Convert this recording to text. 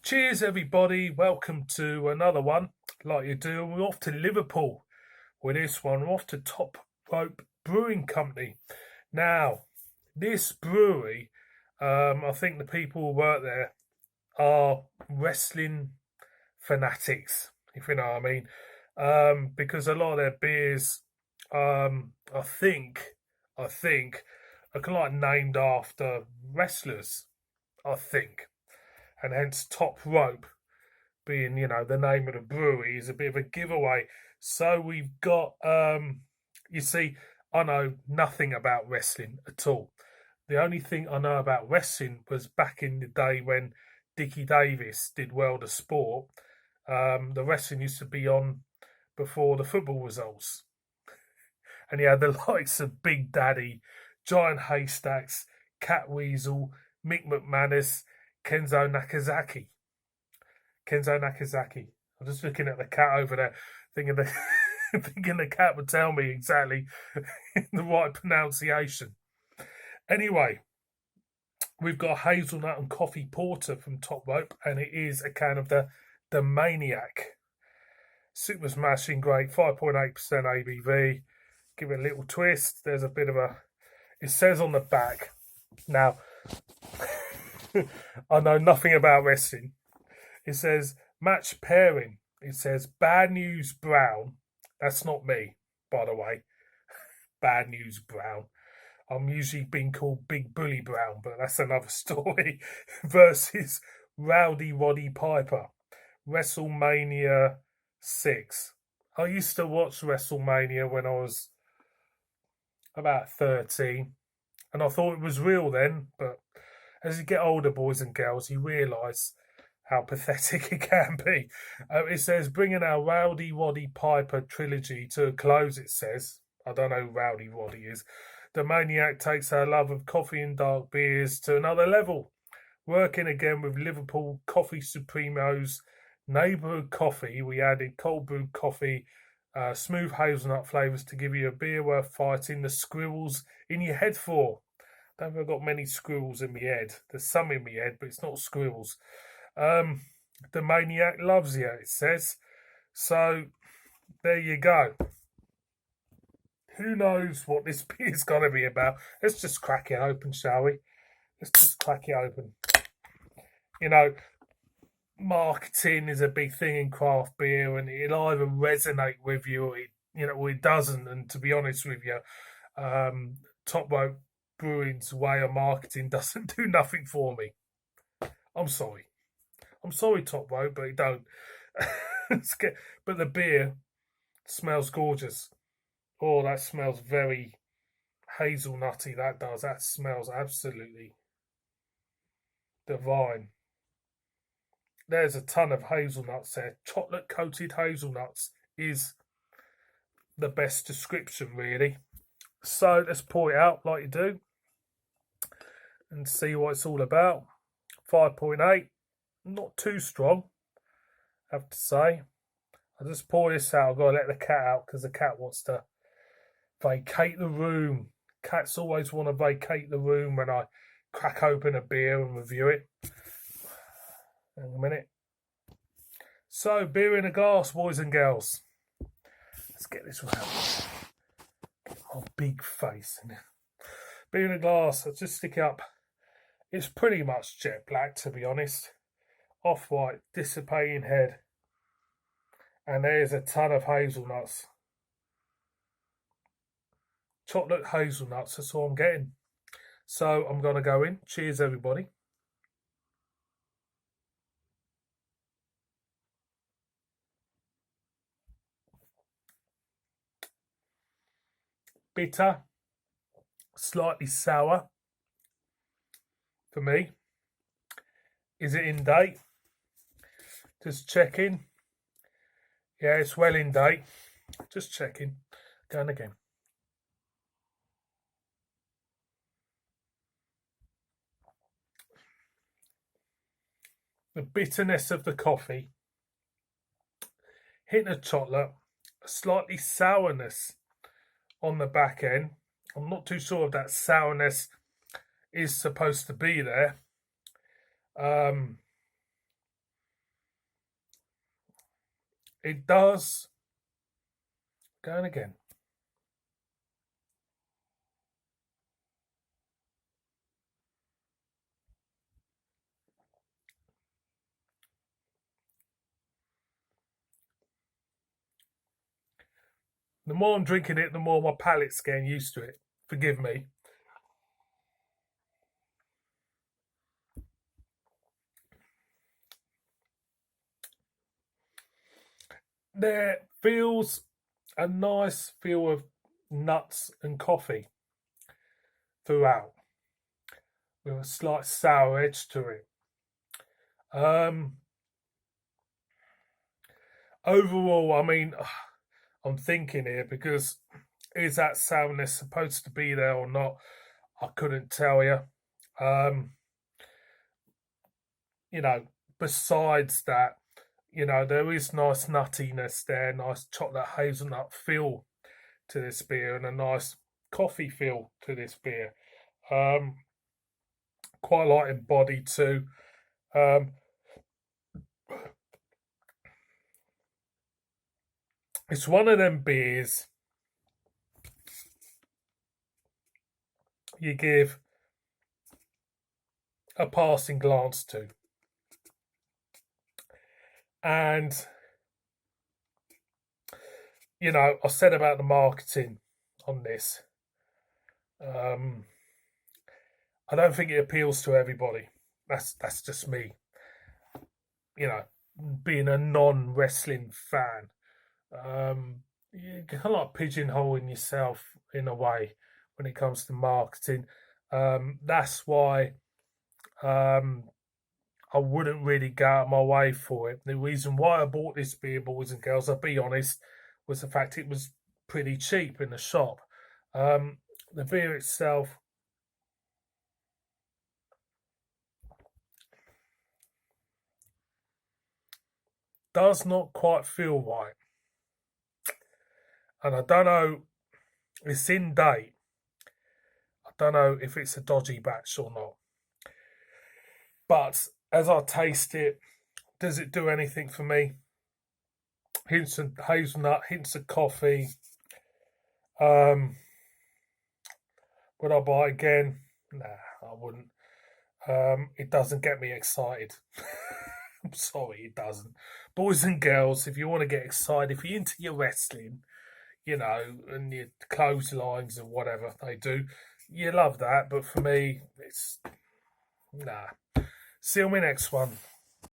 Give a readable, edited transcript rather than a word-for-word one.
Cheers, everybody. Welcome to another one, like you do. We're off to Liverpool with this one. We're off to Top Rope Brewing Company. Now, this brewery, I think the people who work there are wrestling fanatics, if you know what I mean. Because a lot of their beers, I think, are kind of like named after wrestlers, I think, and hence Top Rope being, the name of the brewery is a bit of a giveaway. So we've got, you see, I know nothing about wrestling at all. The only thing I know about wrestling was back in the day when Dickie Davis did World of Sport. The wrestling used to be on before the football results. And you had the likes of Big Daddy, Giant Haystacks, Cat Weasel, Mick McManus, Kenzo Nakazaki. I'm just looking at the cat over there, thinking the cat would tell me exactly the right pronunciation. Anyway, we've got hazelnut and coffee porter from Top Rope, and it is a can of the Maniac. Super smashing great, 5.8% ABV. Give it a little twist. There's a bit of it says on the back. Now, I know nothing about wrestling. It says match pairing. It says Bad News Brown. That's not me, by the way. Bad News Brown. I'm usually being called Big Bully Brown, but that's another story. Versus Rowdy Roddy Piper. WrestleMania 6. I used to watch WrestleMania when I was about 13, and I thought it was real then, but as you get older, boys and girls, you realise how pathetic it can be. It says, bringing our Rowdy Roddy Piper trilogy to a close, it says. I don't know who Rowdy Roddy is. The Maniac takes our love of coffee and dark beers to another level. Working again with Liverpool Coffee Supremos, Neighbourhood Coffee, we added cold brewed coffee, smooth hazelnut flavours to give you a beer worth fighting the squirrels in your head for. I don't think I've got many squirrels in my head. There's some in my head, but it's not squirrels. The Maniac loves you, it says. So, there you go. Who knows what this beer's going to be about? Let's just crack it open, shall we? Let's just crack it open. Marketing is a big thing in craft beer, and it'll either resonate with you or it doesn't. And to be honest with you, Top Rope Brewing's way of marketing doesn't do nothing for me. I'm sorry, Top Rope, but it don't. But the beer smells gorgeous. Oh, that smells very hazelnutty. That does. That smells absolutely divine. There's a ton of hazelnuts there. Chocolate coated hazelnuts is the best description, really. So let's pour it out like you do and see what it's all about. 5.8, not too strong, I have to say. I'll just pour this out. I've got to let the cat out because the cat wants to vacate the room. Cats always want to vacate the room when I crack open a beer and review it. Hang on a minute. So, beer in a glass, boys and girls. Let's get this round. Get my big face in it. Beer in a glass, I'll just stick it up. It's pretty much jet black, to be honest. Off-white, dissipating head. And there's a ton of hazelnuts. Chocolate hazelnuts, that's all I'm getting. So, I'm going to go in. Cheers, everybody. Bitter, slightly sour for me. Is it in date? Just checking. Yeah, it's well in date. Just checking. Going again. The bitterness of the coffee, hint of chocolate, a slightly sourness on the back end. I'm not too sure if that sourness is supposed to be there. It does. Going again. The more I'm drinking it, the more my palate's getting used to it. Forgive me. There feels a nice feel of nuts and coffee throughout, with a slight sour edge to it. Um, Overall, I mean, I'm thinking here because is that sourness supposed to be there or not? I couldn't tell you. Um, you know, besides that, there is nice nuttiness there, nice chocolate hazelnut feel to this beer, and a nice coffee feel to this beer. Um, Quite light in body too. Um, it's one of them beers you give a passing glance to. And, I said about the marketing on this. Um, I don't think it appeals to everybody. That's just me. You know, Being a non-wrestling fan, you kind of like pigeonholing yourself in a way when it comes to marketing. That's why I wouldn't really go out of my way for it. The reason why I bought this beer, boys and girls, I'll be honest, was the fact it was pretty cheap in the shop. The beer itself does not quite feel right. And I don't know, it's in date. I don't know if it's a dodgy batch or not. But as I taste it, does it do anything for me? Hints of hazelnut, hints of coffee. Um, would I buy it again? Nah, I wouldn't. It doesn't get me excited. I'm sorry, it doesn't. Boys and girls, if you want to get excited, if you're into your wrestling, and your clotheslines and whatever they do, you love that. But for me, it's nah. See you on my next one.